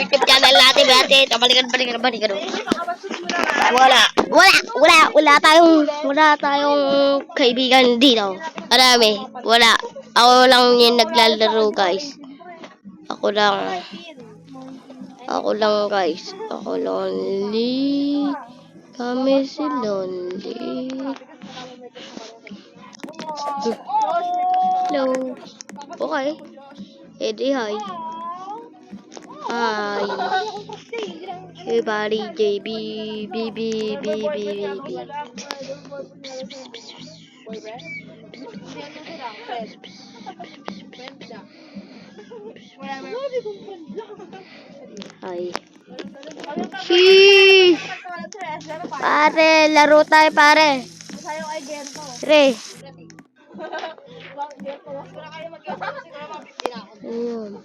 YouTube channel natin, bati. Balikan. Wala tayong kaibigan dito. Marami. Wala. Ako lang yung naglalaro, guys. Ako lang, guys. Ako lonely. Kami si lonely. Hello. Okay. Eddie, hi. Hi. Everybody, JB, BB. Hi. Sheesh. Pare, laro tayo, pare. Pre. Ayun.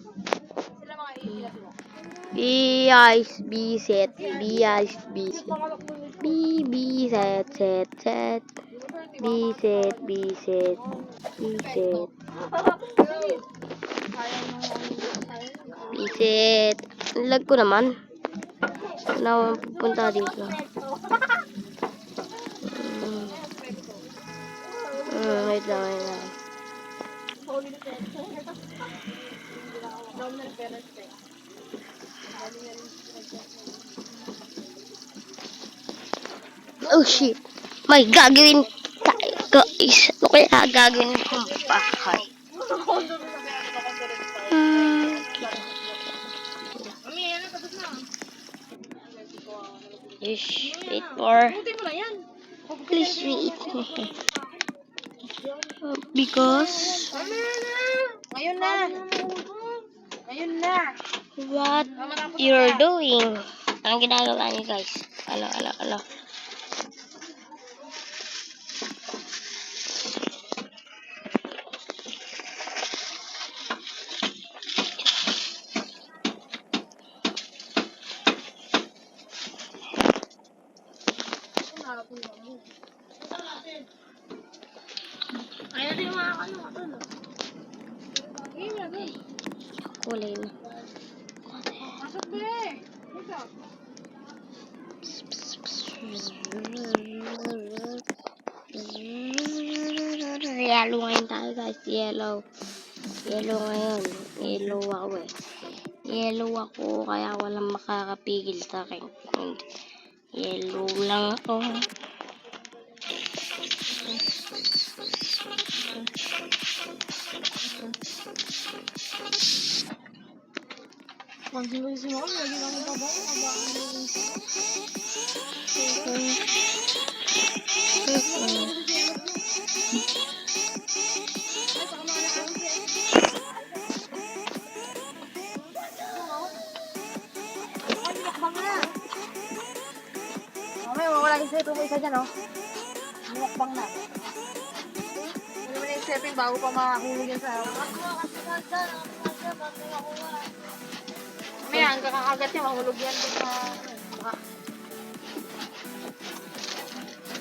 B set. Lag ko naman. Wala akong pupunta dito. Wait lang. Oh shit. May gagawin tayo, guys. Ano kaya gagawin kong bahay? Wait for. Please wait. Because. Ngayon na. What you're doing? Anong ginagawa niyo, guys? Alo. Ayaw din mga ano. Kulay na. Masok ba eh. Yellow ngayon tayo, guys. Yellow ngayon. Yellow ako eh. Yellow ako, kaya walang makakapigil sa akin. Yellow lang ako. Pag-sinusin mo, lagi kami pa ba? Wala yung sipin mo isa dyan, oh. Mukbang na. Hindi mo na yung sipin bago pa mahulog yan sa... May ang kakagat niya, mahulog yan sa...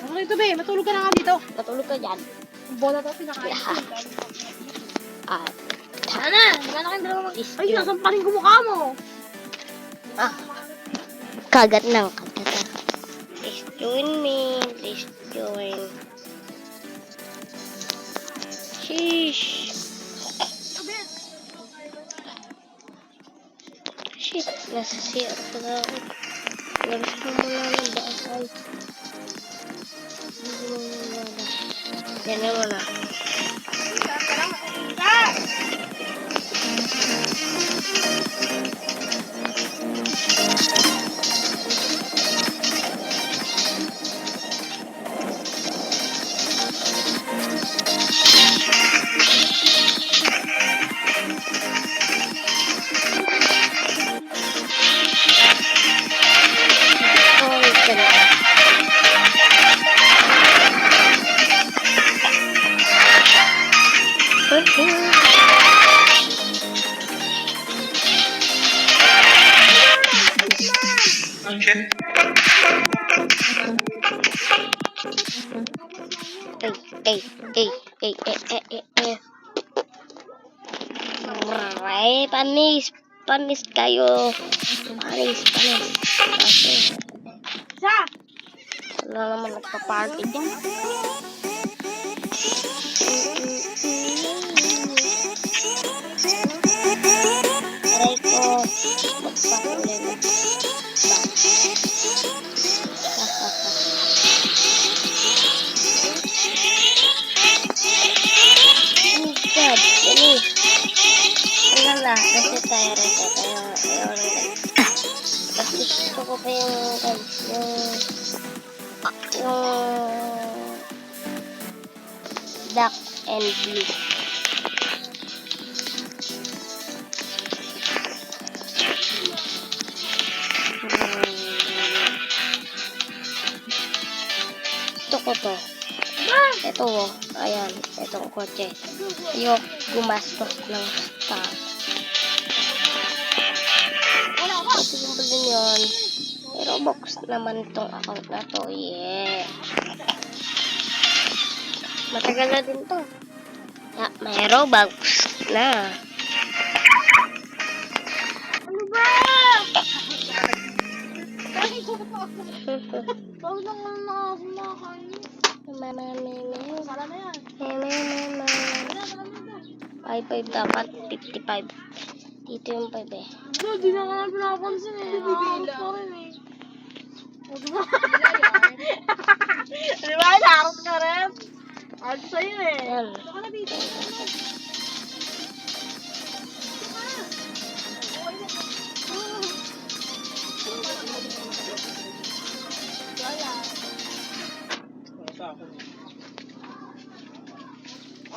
Ano ito, be? Matulog ka na nga dito. Matulog ka dyan. Bola to, pinakain. Sana! Wala na kayong dalawa mag... Ay, nasampaling ko mukha mo. Kagat lang. Please join me. Sheesh. Shit. Nasa CR pa na ako. Labas ko muna ng bahay. Yan na muna. Panis. panis kayo. Panis. Kasi, Sa! wala naman nagpa-party dyan. Aray ko, magpakulay na. Oh God, ini. Wala na, reset tayo. Ayaw lang guys. Mas gusto ko pa yung black and blue. Gusto ko to. Ito oh. Ayan. Itong kotse. Ayok gumastos ng stock. Pwede ko ba din yun? May Robux naman tong account na to. Yeah. Matagal na din to. Ah, may Robux na. Ano ba? Bawal lang naman nakasumakan. Sala na yan. 5 dapat 55. Dito yung 5 eh. Di na nga pinapansin eh. Nakakot pa rin eh. Di ba? Nakakot ka rin. Ano sa'yo eh. Yan.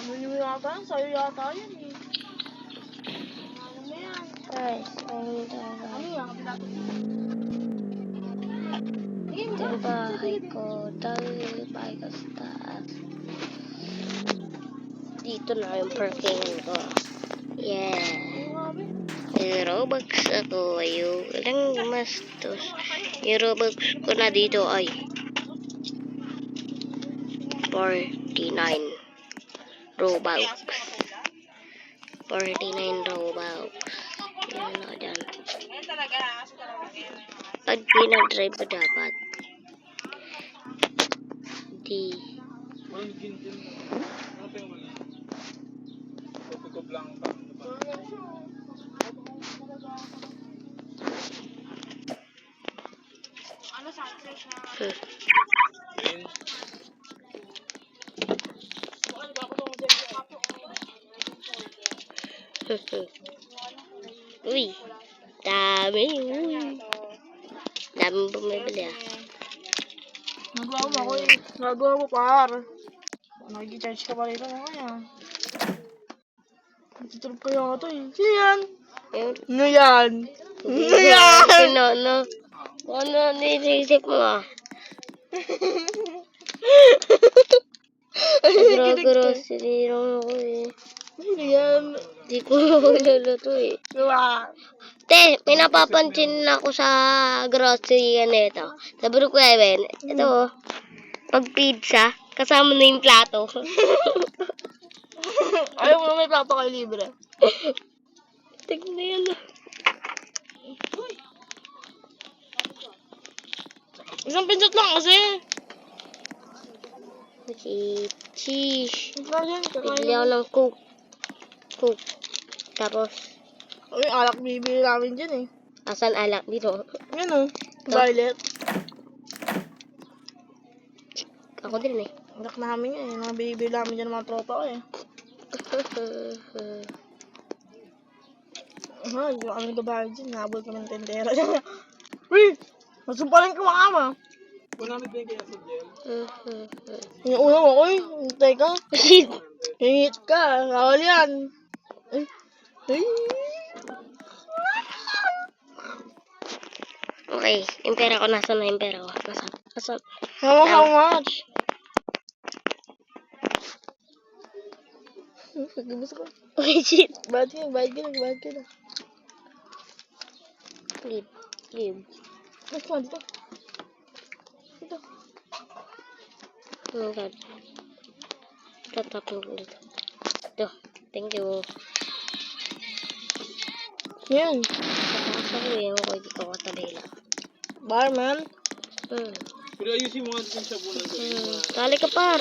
Ano nyo yata yan? Sa'yo yata yan eh. Ano mo yan? Guys, ayun talaga. Ano yan? Ito yung bahay ko. Bahay ko sa taas. Dito na yung parking ko. Yeah. May Robux ako. Ayun. Walang gumastos. Yung Robux ko na dito ay 49 Robux. 49 Robux. Yan o dyan. Pag pinag-drive ko dapat di Ano sunset siya? Uy, dami. Dami bumibili ah. Nagawa mo ako eh. Nagawa mo par. Nag-charge ka pa rito mo kaya. Natutulog kaya ito eh. Sino yan? Yun. Ano yan? Ano yan? Ano nilisip mo ah? Grocery lang ako eh. Sino yan? Di ko makilala to eh. Diba? Te, may napapansin ako sa grocery ganito. Sabi ko kaya Ben, ito oh. Pag pizza, kasama na yung plato. Ayaw mo may plato kayo libre. Tignan na yan. Isang pinchot lang kasi. Cheese. Kakain, Bigli ako ng Coke. Coke. Tapos, Uy, alak bibili namin dyan eh. asan alak dito? Yan o. Violet. Ako din eh. Alak namin yan eh. Mga bibili namin dyan ng mga tropa ko eh. Hindi ko kami kabahan dyan. Nabol kami ng tendera dyan. Uy! Masumpalan ko makama. Yung una mo, uy. Hintay ka. Hingit ka. Kawal yan. Ay. Ay. Okay, yung pera ko, nasa na yung pera ko? Nasa? How much? Pagkabas ko. Wait, shit. Bayad ka na. Leave. Mas mo dito. Dito. Oh my god. Tatapin ko dito. Ito. Thank you. Yan. Nakakas ako eh. Ewan ko, hindi ko katabi lang. Barman. Pero ayusin mo nga yung sabunan ko. Kali ka par.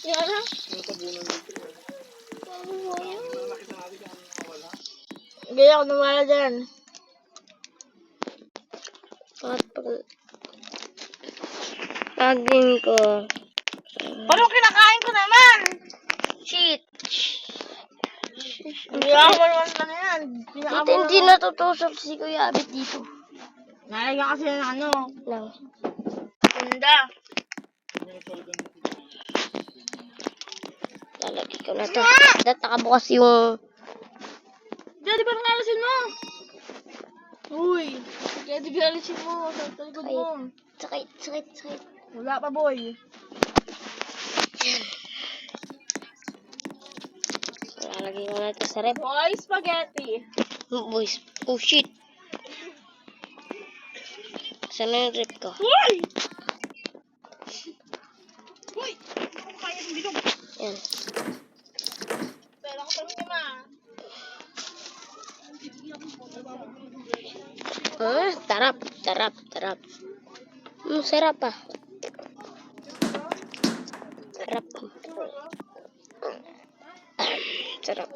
Yan na. Yung sabunan dito. Nakita natin kung ano nawala. Hindi ako nawala dyan. Pagin ko. Paano kinakain ko naman? Shit. Hindi ako naman na yan. Dito hindi natutusok si Kuya Abit dito. Nalagyan kasi ng ano. Lang. Tunda. Lalagay ko na to. Dahil nakabukas yung... Daddy, parang alisin mo. Uy. Daddy, alisin mo. Sa likod Ay. mo. Sakit. Wala pa, boy. Lalagay ko na to sa rep. Boy, spaghetti. Boys. Oh shit. Saan na yung rep ko? Uy! Uy! Kaya ng bilog. Yan. Pera ko pa rin ma. Tarap. Sarap ah. Sarap. Sarap.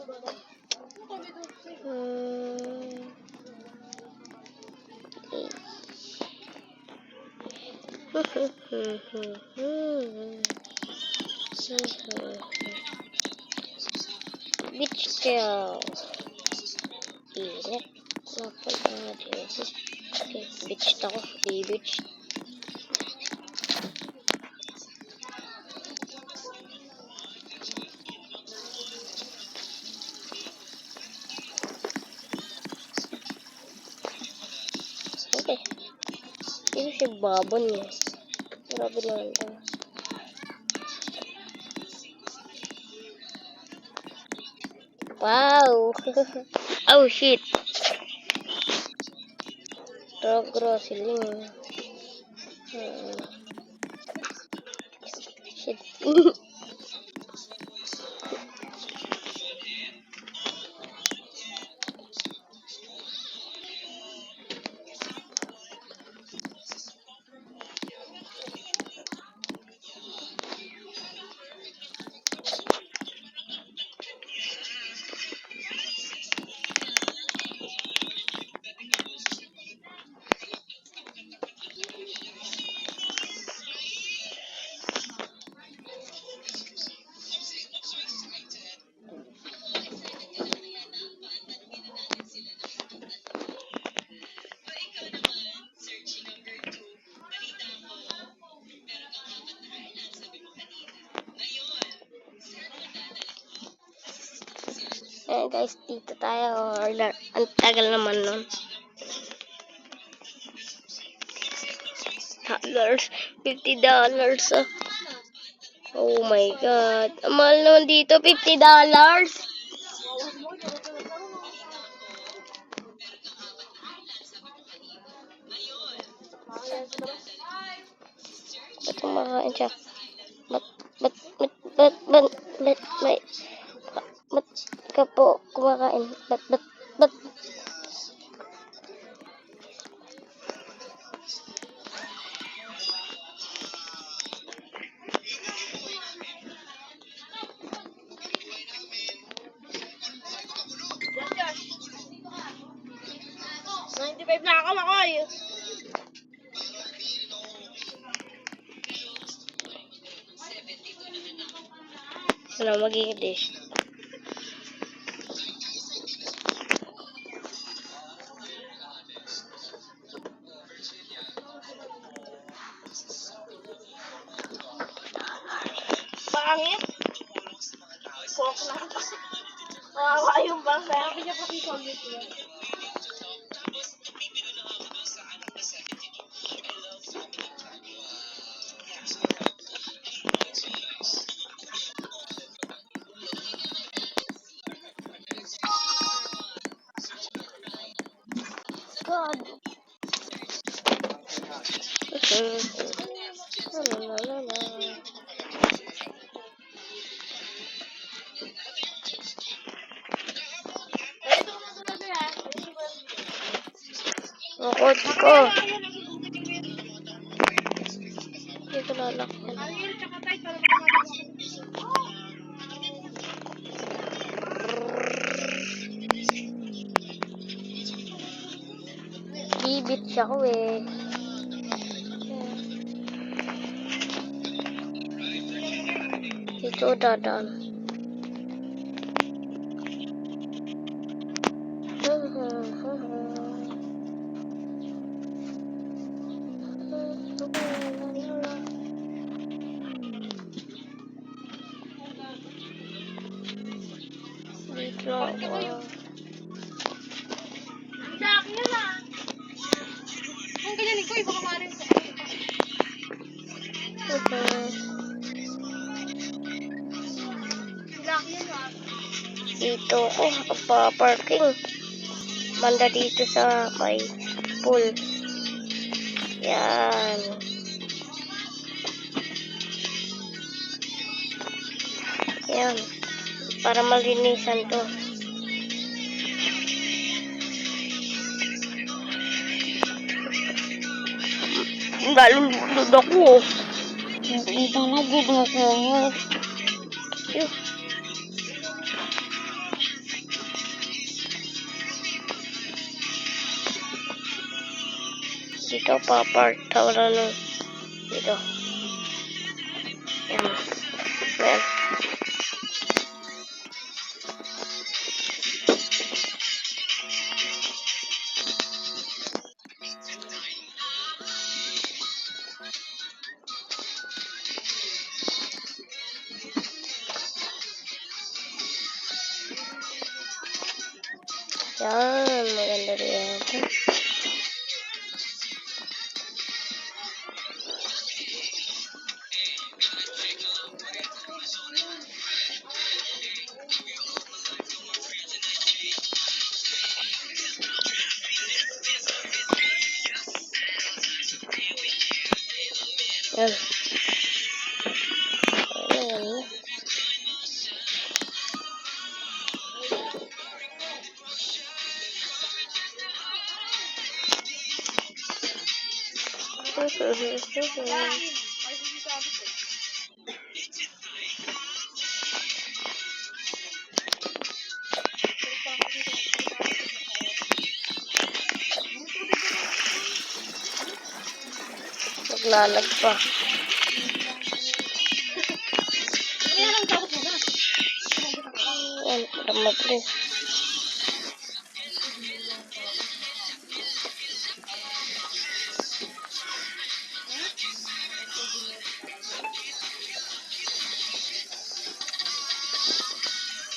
Beach tail. Init. Napala dito. Okay, beach ako. Beach. Okay. Ini si babon niya. Grabe naman ito. Wow! Oh shit! Groceling. Shit. Ayan guys, dito tayo. Ang tagal naman nun. $50. Ah. Oh my god. Ang mahal naman dito, $50. Ba't kumakain siya? Ba't ka po kumakain? Ba't? Yan, Josh. 95 na ako, Makoy. Ano magiging dish? Pangit. Pork lang. Kawawa yung bang. Kaya pinya pa kisolid yun. God. kotse ko. Hindi ko lalakyan. Ariel, tsaka tayo, para makamatay ako. Bibit siya ko eh. Dito dadaan. Dito ako. Sa akin na lang. Kung ganyan ko, baka maaaring sa sila akin yan lang. Dito ako pa-parking. Banda dito sa may pool. Yan. Yan. Para malinisan to. Nalulunod ako. Dito na dito ako. Dito pa-park. Tawala nun. Dito. Yan. Yan. Yan, maganda rin. Yan. Ayan. Maglalag pa. Kaya lang tapos mo na. Yan, para mabilis.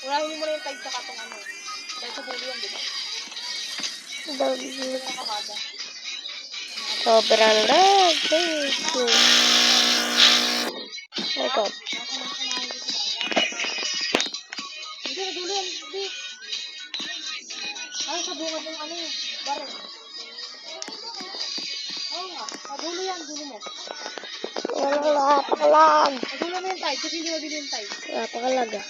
Urahin mo na yung tag tsaka itong ano. Dahil sa bulo yan, di ba? Nakamada. Sobrang lag. Ito. Hindi, sa dulo yan. Hindi. Ay, sa bunga ng ano yun. Barang. Oo nga. Sa dulo yan, dulo mo. Napakalag. Sa dulo mo yung tag, kasi hindi mo din yung tag. Napakalag ah.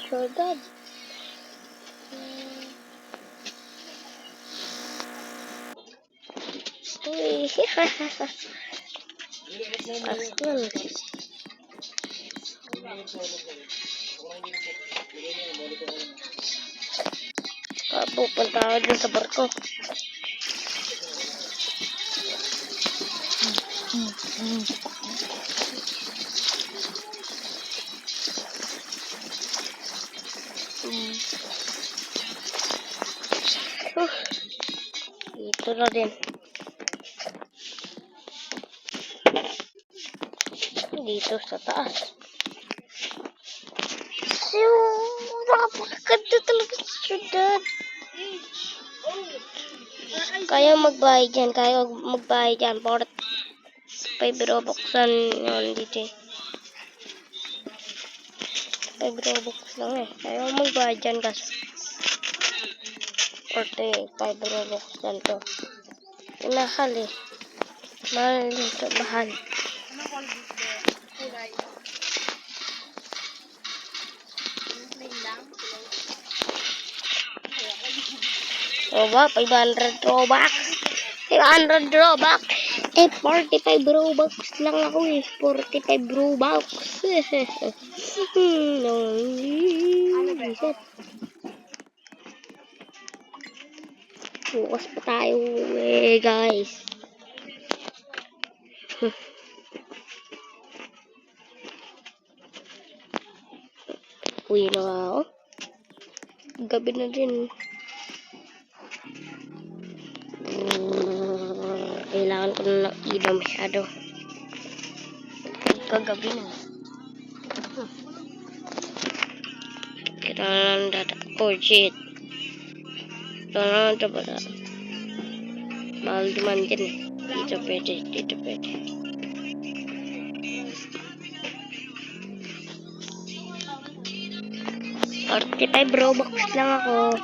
Syudad. Uy, Aslan. Pupunta ako dun sa barko. Dito na din. Dito sa taas. Napakaganda talaga sa syudad. Kaya magbayad dyan. Kaya magbayad dyan. Port 5 Robux yun dito eh. 5 Robux lang eh. Kaya magbayad dyan kasi. 5 Robux yan to. Mahal eh. Mahal dito, mahal. Anong call this be? Kulay. Yung plain lang? O ba, 500 Robux. 500 Robux. Eh, 45 Robux lang ako eh. 45 Robux. Bukas pa tayo eh, guys. Uwi na nga ako. Gabi na din. Kailangan ko na ng ilaw masyado. Kagabi na. Kailangan na data. Oh shit. Kailangan na data. Mahal naman din eh. Dito pwede. Dito pwede. $45 Robux lang ako.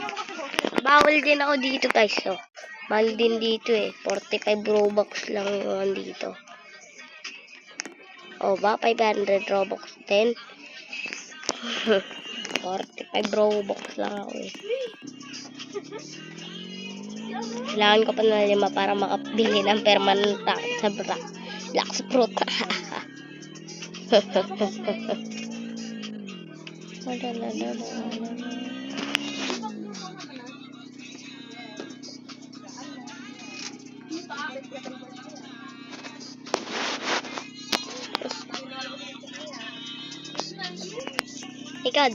Bawal din ako dito guys. So, mahal din dito eh. 45 Robux lang yung dito. O ba? 500 Robux din. 45 Robux lang ako eh. Kailangan ko pa na 5 para makabili ng permanent sa Black Fruit. Ikad.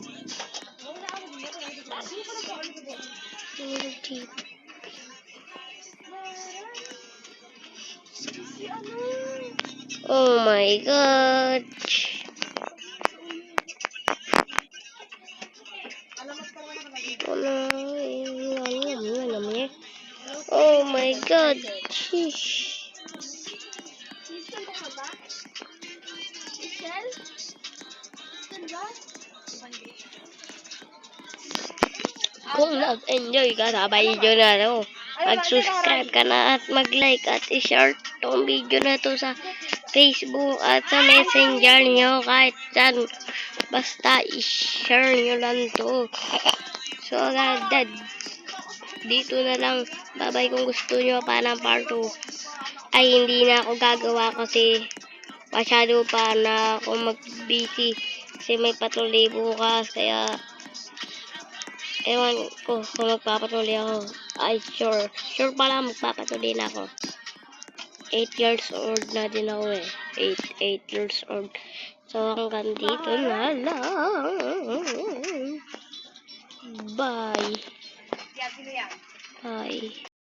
Oh my god. Oh my god. Sheesh. Kung nag-enjoy ka sa video na to, mag-subscribe ka na at mag-like at i-share tong video na to sa Facebook at sa Messenger nyo kahit saan. Basta i-share nyo lang to. So agad, dito na lang. Bye-bye kung gusto nyo pa ng part 2. Ay, hindi na ako gagawa kasi masyado pa na ako mag-busy. Kasi may patuloy bukas. Kaya, ewan ko kung magpapatuloy ako. Ay, sure. Sure pala magpapatuloy na ako. 8 years old na din ako eh. 8 years old. So, hanggang dito na lang. Bye. Yan, sino yan? Bye.